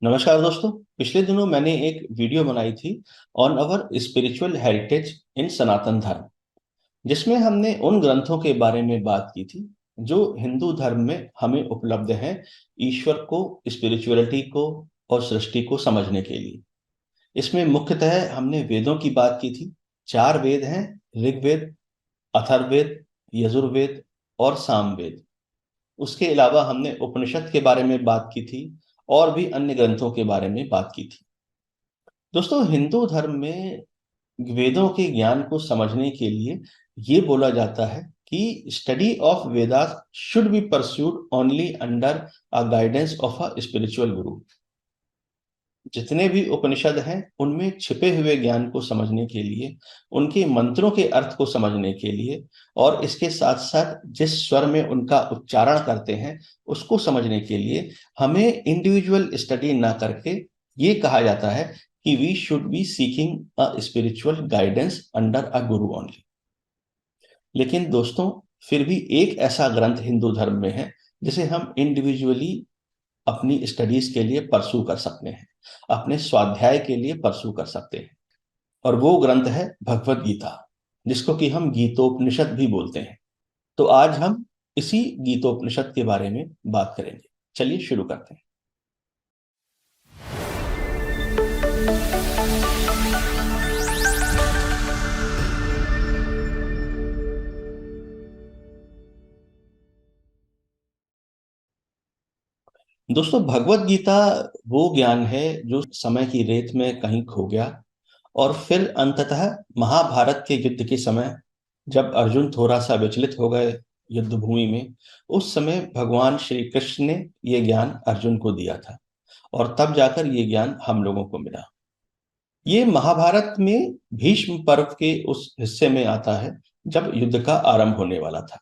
नमस्कार दोस्तों। पिछले दिनों मैंने एक वीडियो बनाई थी on our spiritual heritage in Sanatan Dharma, जिसमें हमने उन ग्रंथों के बारे में बात की थी जो हिंदू धर्म में हमें उपलब्ध हैं ईश्वर को, स्पिरिचुअलिटी को और सृष्टि को समझने के लिए। इसमें मुख्यतः हमने वेदों की बात की थी। 4 वेद हैं: ऋग्वेद, अथर्ववेद, यजुर्वेद और सामवेद। उसके अलावा हमने उपनिषद के बारे में बात की थी और भी अन्य ग्रंथों के बारे में बात की थी। दोस्तों, हिंदू धर्म में वेदों के ज्ञान को समझने के लिए ये बोला जाता है कि study of Vedas should be pursued only under a guidance of a spiritual guru. जितने भी उपनिषद हैं उनमें छिपे हुए ज्ञान को समझने के लिए, उनके मंत्रों के अर्थ को समझने के लिए और इसके साथ साथ जिस स्वर में उनका उच्चारण करते हैं उसको समझने के लिए हमें इंडिविजुअल स्टडी ना करके ये कहा जाता है कि we should be seeking a spiritual guidance under a guru only. लेकिन दोस्तों, फिर भी एक ऐसा ग्रंथ हिंदू धर्म में है जिसे हम इंडिविजुअली अपनी स्टडीज के लिए परसू कर सकते हैं, अपने स्वाध्याय के लिए परसू कर सकते हैं। और वो ग्रंथ है भगवत गीता, जिसको कि हम गीतोपनिषद भी बोलते हैं। तो आज हम इसी गीतोपनिषद के बारे में बात करेंगे। चलिए शुरू करते हैं। दोस्तों, भगवत गीता वो ज्ञान है जो समय की रेत में कहीं खो गया और फिर अंततः महाभारत के युद्ध के समय जब अर्जुन थोड़ा सा विचलित हो गए युद्ध भूमि में, उस समय भगवान श्री कृष्ण ने ये ज्ञान अर्जुन को दिया था और तब जाकर ये ज्ञान हम लोगों को मिला। ये महाभारत में भीष्म पर्व के उस हिस्से में आता है जब युद्ध का आरंभ होने वाला था।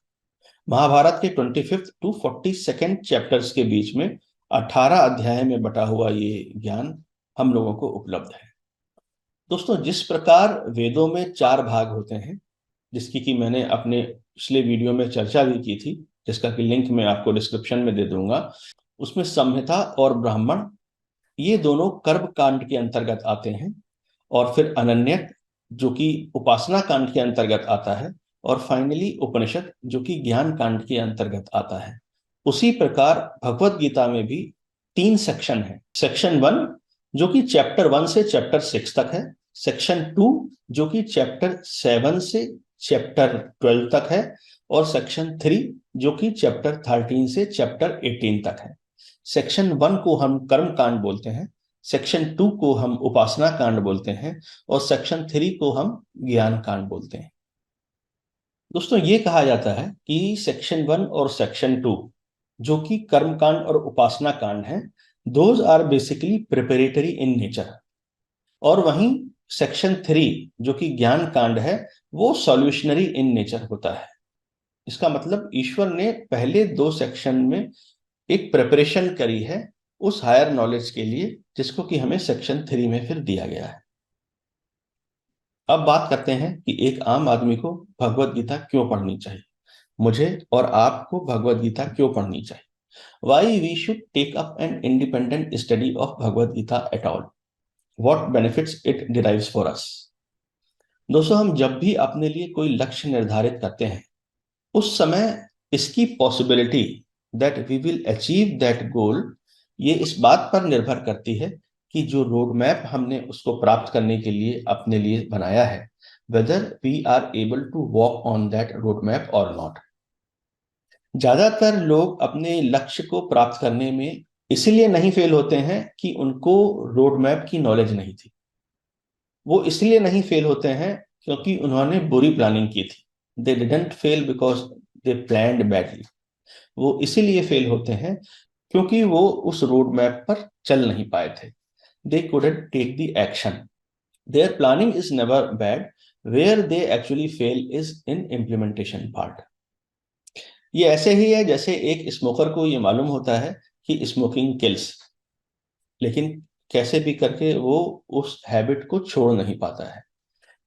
महाभारत के 25th टू 42nd चैप्टर्स के बीच में 18 अध्याय में बटा हुआ ये ज्ञान हम लोगों को उपलब्ध है। दोस्तों, जिस प्रकार वेदों में 4 भाग होते हैं, जिसकी कि मैंने अपने पिछले वीडियो में चर्चा भी की थी, जिसका कि लिंक मैं आपको डिस्क्रिप्शन में दे दूंगा। उसमें संहिता और ब्राह्मण ये दोनों कर्म कांड के अंतर्गत आते हैं और फिर अनन्यक जो कि उपासना कांड के अंतर्गत आता है और फाइनली उपनिषद जो कि ज्ञान कांड के अंतर्गत आता है। उसी प्रकार भगवत गीता में भी 3 सेक्शन है। सेक्शन 1 जो कि चैप्टर 1 से चैप्टर 6 तक है। सेक्शन 2 जो कि चैप्टर 7 से चैप्टर 12 तक है। और सेक्शन 3 जो कि चैप्टर 13 से चैप्टर 18 तक है। सेक्शन 1 को हम कर्म कांड बोलते हैं, सेक्शन 2 को हम उपासना कांड बोलते हैं और सेक्शन 3 को हम ज्ञान कांड बोलते हैं। दोस्तों, ये कहा जाता है कि सेक्शन 1 और सेक्शन 2 जो कि कर्म कांड और उपासना कांड है, those are basically preparatory in nature. और वहीं सेक्शन 3 जो कि ज्ञान कांड है, वो सॉल्यूशनरी इन नेचर होता है। इसका मतलब ईश्वर ने पहले 2 सेक्शन में एक प्रिपरेशन करी है उस हायर नॉलेज के लिए, जिसको कि हमें सेक्शन 3 में फिर दिया गया है। अब बात करते हैं कि एक आम आदमी को भगवत गीता क्यों पढ़नी चाहिए। मुझे और आपको भगवत गीता क्यों पढ़नी चाहिए? Why we should take up an independent study of Bhagavad Gita at all? What benefits it derives for us? दोस्तों, हम जब भी अपने लिए कोई लक्ष्य निर्धारित करते हैं, उस समय इसकी possibility that we will achieve that goal, ये इस बात पर निर्भर करती है कि जो रोड मैप हमने उसको प्राप्त करने के लिए अपने लिए बनाया है, whether we are able to walk on that road map और नॉट। ज्यादातर लोग अपने लक्ष्य को प्राप्त करने में इसलिए नहीं फेल होते हैं कि उनको रोड मैप की नॉलेज नहीं थी। वो इसलिए नहीं फेल होते हैं क्योंकि उन्होंने बुरी प्लानिंग की थी। They didn't fail because they planned badly. वो इसीलिए फेल होते हैं क्योंकि वो उस रोड मैप पर चल नहीं पाए थे। They couldn't take the action. Their planning is never bad, where they actually fail is in implementation part. ये ऐसे ही है जैसे एक स्मोकर को ये मालूम होता है कि स्मोकिंग किल्स, लेकिन कैसे भी करके वो उस हैबिट को छोड़ नहीं पाता है।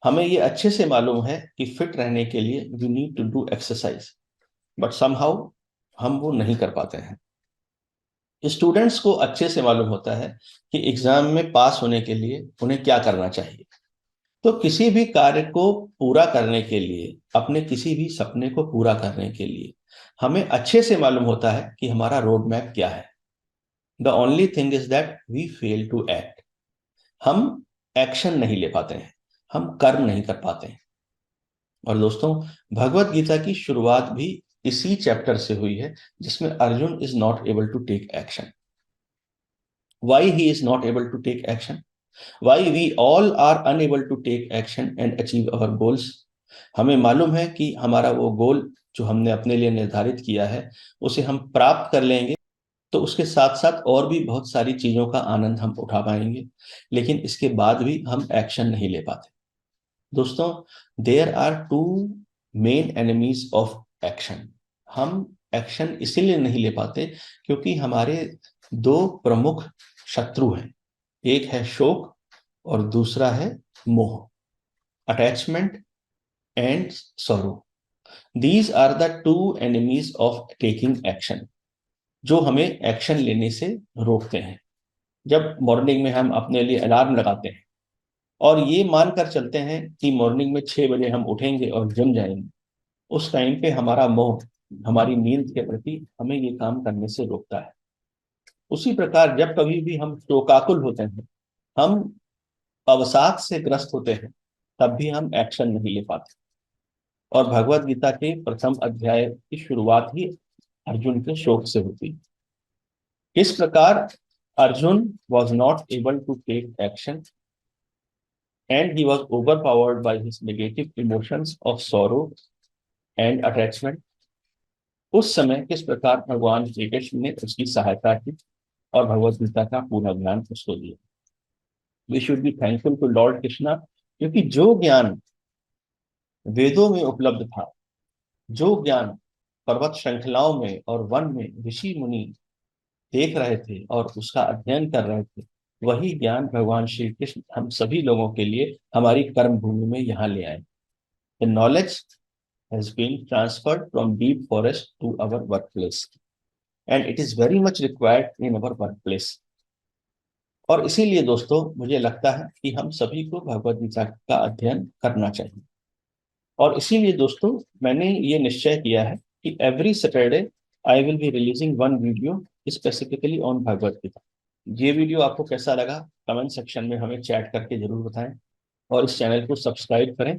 हमें ये अच्छे से मालूम है कि फिट रहने के लिए we need to do exercise, but somehow हम वो नहीं कर पाते हैं। स्टूडेंट्स को अच्छे से मालूम होता है कि एग्जाम में पास होने के लिए उन्हें क्या करना चाहिए। तो किसी भी कार्य को पूरा करने के लिए, अपने किसी भी सपने को पूरा करने के लिए हमें अच्छे से मालूम होता है कि हमारा रोड मैप क्या है। The only thing is that we fail to act. हम एक्शन नहीं ले पाते हैं, हम कर्म नहीं कर पाते हैं। और दोस्तों, भगवत गीता की शुरुआत भी इसी चैप्टर से हुई है, जिसमें Arjun is not able to take action. Why he is not able to take action? Why we all are unable to take action and achieve our goals? हमें मालूम है कि हमारा वो गोल जो हमने अपने लिए निर्धारित किया है, उसे हम प्राप्त कर लेंगे, तो उसके साथ साथ और भी बहुत सारी चीजों का आनंद हम उठा पाएंगे, लेकिन इसके बाद भी हम एक्शन नहीं ले पाते। दोस्तों, there are two main enemies of action. हम एक्शन इसीलिए नहीं ले पाते क्योंकि हमारे दो प्रमुख शत्रु हैं। एक है शोक और दूसरा है मोह, attachment and sorrow. These are the two enemies of taking action, जो हमें एक्शन लेने से रोकते हैं। जब मॉर्निंग में हम अपने लिए अलार्म लगाते हैं और ये मानकर चलते हैं कि मॉर्निंग में 6 बजे हम उठेंगे और जिम जाएंगे, उस टाइम पे हमारा मोह हमारी नींद के प्रति हमें ये काम करने से रोकता है। उसी प्रकार जब कभी भी हम शोकाकुल होते हैं, हम अवसाद से ग्रस्त होते हैं, तब भी हम एक्शन नहीं ले पाते। और भगवत गीता के प्रथम अध्याय की शुरुआत ही अर्जुन के शोक से होती है। इस प्रकार Arjun was not able to take action and he was overpowered by his negative emotions of sorrow and attachment। उस समय किस प्रकार भगवान श्री कृष्ण ने उसकी सहायता की और भगवत गीता का पूरा ज्ञान उसको दिया। We should be thankful to Lord Krishna, क्योंकि जो ज्ञान वेदों में उपलब्ध था, जो ज्ञान पर्वत श्रृंखलाओं में और वन में ऋषि मुनि देख रहे थे और उसका अध्ययन कर रहे थे, वही ज्ञान भगवान श्री कृष्ण हम सभी लोगों के लिए हमारी कर्म भूमि में यहाँ ले आए। The knowledge has been transferred from deep forest to our work place and it is very much required in our work place. और इसीलिए दोस्तों, मुझे लगता है कि हम सभी को भगवद गीता का अध्ययन करना चाहिए। और इसीलिए दोस्तों, मैंने ये निश्चय किया है कि every Saturday I will be releasing one video specifically on Bhagavad Gita. ये वीडियो आपको कैसा लगा, कमेंट सेक्शन में हमें चैट करके जरूर बताएं, और इस चैनल को सब्सक्राइब करें।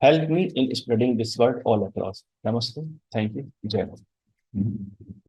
Help me in spreading this word all across. नमस्ते, थैंक यू, जय हिंद।